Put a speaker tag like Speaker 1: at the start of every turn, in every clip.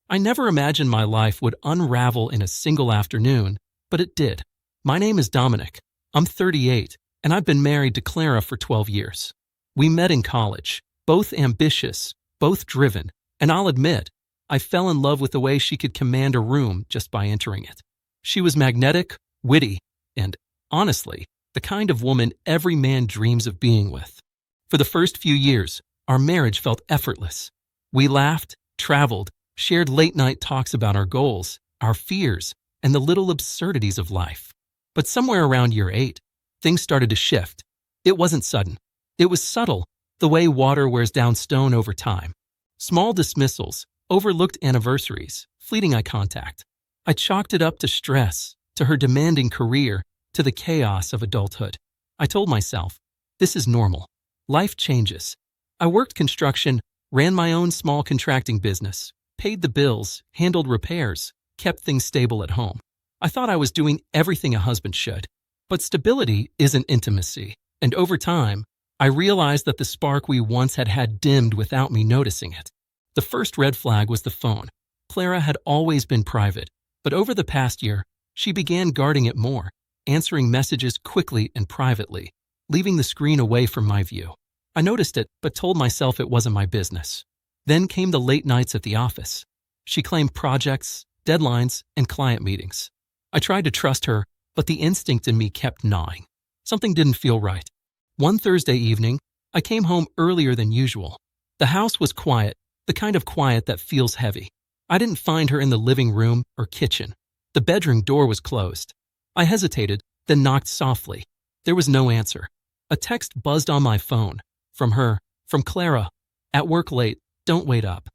Speaker 1: I never imagined my life would unravel in a single afternoon, but it did. My name is Dominic. I'm 38, and I've been married to Clara for 12 years. We met in college, both ambitious, both driven, and I'll admit, I fell in love with the way she could command a room just by entering it. She was magnetic, witty, and, honestly, the kind of woman every man dreams of being with. For the first few years, our marriage felt effortless. We laughed, traveled, shared late-night talks about our goals, our fears, and the little absurdities of life. But somewhere around year 8, things started to shift. It wasn't sudden. It was subtle, the way water wears down stone over time. Small dismissals, overlooked anniversaries, fleeting eye contact. I chalked it up to stress, to her demanding career, to the chaos of adulthood. I told myself, this is normal. Life changes. I worked construction, ran my own small contracting business, paid the bills, handled repairs, kept things stable at home. I thought I was doing everything a husband should. But stability isn't intimacy, and over time, I realized that the spark we once had dimmed without me noticing it. The first red flag was the phone. Clara had always been private, but over the past year, she began guarding it more, answering messages quickly and privately, leaving the screen away from my view. I noticed it, but told myself it wasn't my business. Then came the late nights at the office. She claimed projects, deadlines, and client meetings. I tried to trust her, but the instinct in me kept gnawing. Something didn't feel right. One Thursday evening, I came home earlier than usual. The house was quiet, the kind of quiet that feels heavy. I didn't find her in the living room or kitchen. The bedroom door was closed. I hesitated, then knocked softly. There was no answer. A text buzzed on my phone. From her, from Clara. At work late, don't wait up.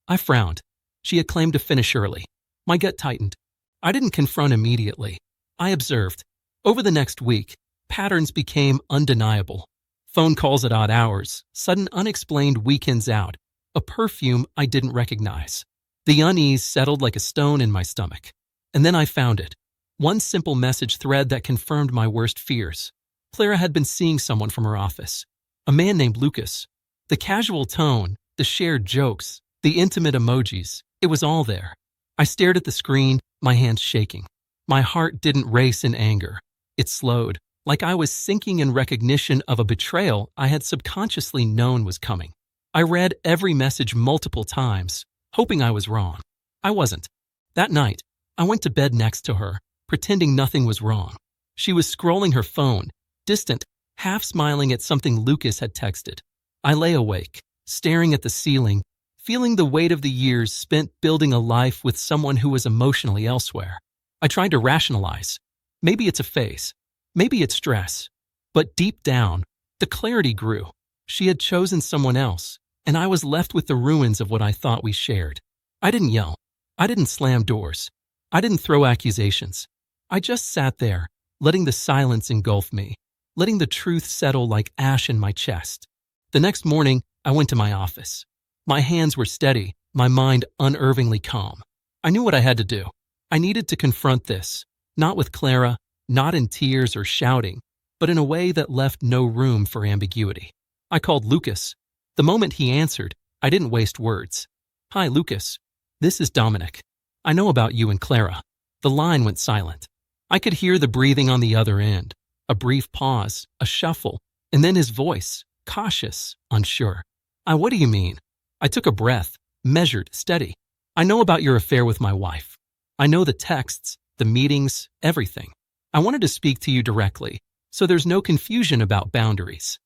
Speaker 1: I frowned. She had claimed to finish early. My gut tightened. I didn't confront immediately. I observed. Over the next week, patterns became undeniable. Phone calls at odd hours, sudden unexplained weekends out, a perfume I didn't recognize. The unease settled like a stone in my stomach. And then I found it. One simple message thread that confirmed my worst fears. Clara had been seeing someone from her office. A man named Lucas. The casual tone, the shared jokes, the intimate emojis, it was all there. I stared at the screen, my hands shaking. My heart didn't race in anger. It slowed, like I was sinking in recognition of a betrayal I had subconsciously known was coming. I read every message multiple times, hoping I was wrong. I wasn't. That night, I went to bed next to her, pretending nothing was wrong. She was scrolling her phone, distant, half smiling at something Lucas had texted. I lay awake, staring at the ceiling, feeling the weight of the years spent building a life with someone who was emotionally elsewhere. I tried to rationalize. Maybe it's a phase. Maybe it's stress. But deep down, the clarity grew. She had chosen someone else, and I was left with the ruins of what I thought we shared. I didn't yell. I didn't slam doors. I didn't throw accusations. I just sat there, letting the silence engulf me, letting the truth settle like ash in my chest. The next morning, I went to my office. My hands were steady, my mind unervingly calm. I knew what I had to do. I needed to confront this, not with Clara, not in tears or shouting, but in a way that left no room for ambiguity. I called Lucas. The moment he answered, I didn't waste words. "Hi, Lucas. This is Dominic. I know about you and Clara." The line went silent. I could hear the breathing on the other end, a brief pause, a shuffle, and then his voice, cautious, unsure. What do you mean?" I took a breath, measured, steady. "I know about your affair with my wife. I know the texts, the meetings, everything. I wanted to speak to you directly, so there's no confusion about boundaries."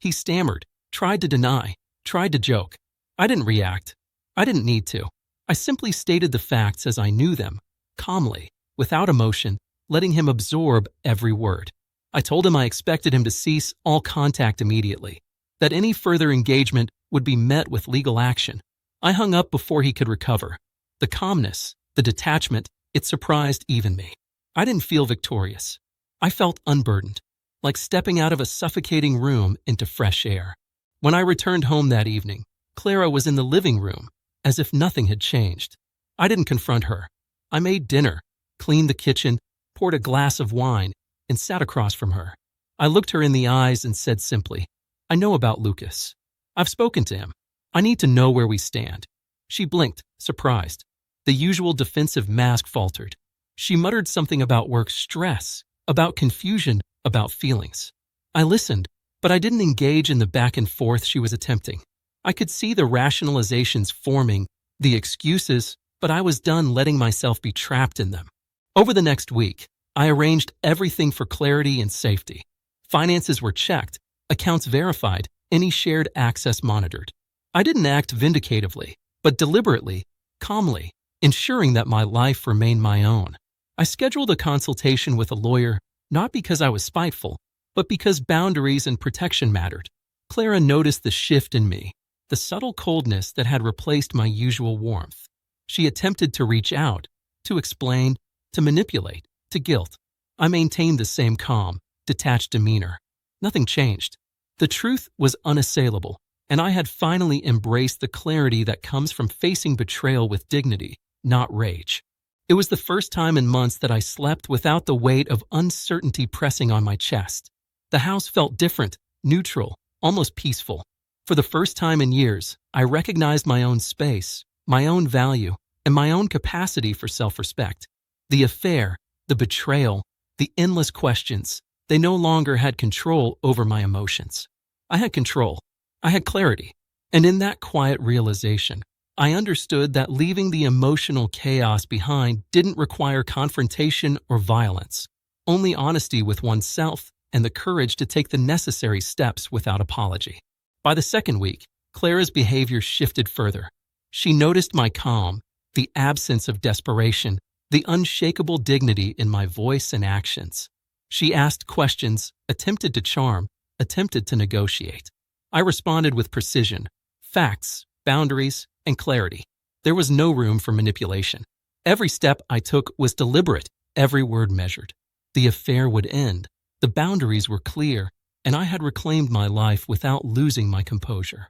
Speaker 1: He stammered, tried to deny, tried to joke. I didn't react. I didn't need to. I simply stated the facts as I knew them, calmly, without emotion, letting him absorb every word. I told him I expected him to cease all contact immediately, that any further engagement would be met with legal action. I hung up before he could recover. The calmness, the detachment, it surprised even me. I didn't feel victorious. I felt unburdened, like stepping out of a suffocating room into fresh air. When I returned home that evening, Clara was in the living room, as if nothing had changed. I didn't confront her. I made dinner, cleaned the kitchen, poured a glass of wine, and sat across from her. I looked her in the eyes and said simply, "I know about Lucas. I've spoken to him. I need to know where we stand." She blinked, surprised. The usual defensive mask faltered. She muttered something about work stress, about confusion, about feelings. I listened, but I didn't engage in the back and forth she was attempting. I could see the rationalizations forming, the excuses, but I was done letting myself be trapped in them. Over the next week, I arranged everything for clarity and safety. Finances were checked, accounts verified, any shared access monitored. I didn't act vindicatively, but deliberately, calmly, ensuring that my life remained my own. I scheduled a consultation with a lawyer, not because I was spiteful, but because boundaries and protection mattered. Clara noticed the shift in me, the subtle coldness that had replaced my usual warmth. She attempted to reach out, to explain, to manipulate, to guilt. I maintained the same calm, detached demeanor. Nothing changed. The truth was unassailable, and I had finally embraced the clarity that comes from facing betrayal with dignity, not rage. It was the first time in months that I slept without the weight of uncertainty pressing on my chest. The house felt different, neutral, almost peaceful. For the first time in years, I recognized my own space, my own value, and my own capacity for self-respect. The affair, the betrayal, the endless questions, they no longer had control over my emotions. I had control. I had clarity. And in that quiet realization, I understood that leaving the emotional chaos behind didn't require confrontation or violence, only honesty with oneself and the courage to take the necessary steps without apology. By the second week, Clara's behavior shifted further. She noticed my calm, the absence of desperation, the unshakable dignity in my voice and actions. She asked questions, attempted to charm, attempted to negotiate. I responded with precision, facts, boundaries, and clarity. There was no room for manipulation. Every step I took was deliberate, every word measured. The affair would end. The boundaries were clear, and I had reclaimed my life without losing my composure.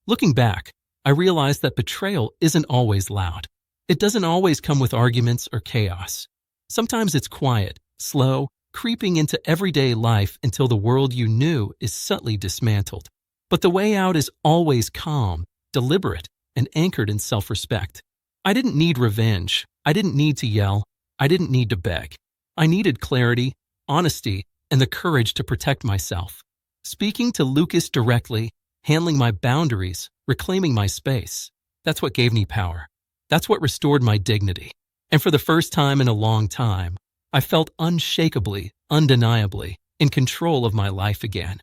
Speaker 1: Looking back, I realized that betrayal isn't always loud. It doesn't always come with arguments or chaos. Sometimes it's quiet, slow, creeping into everyday life until the world you knew is subtly dismantled. But the way out is always calm, deliberate, and anchored in self-respect. I didn't need revenge. I didn't need to yell. I didn't need to beg. I needed clarity, honesty, and the courage to protect myself. Speaking to Lucas directly, handling my boundaries, reclaiming my space. That's what gave me power. That's what restored my dignity. And for the first time in a long time, I felt unshakably, undeniably, in control of my life again.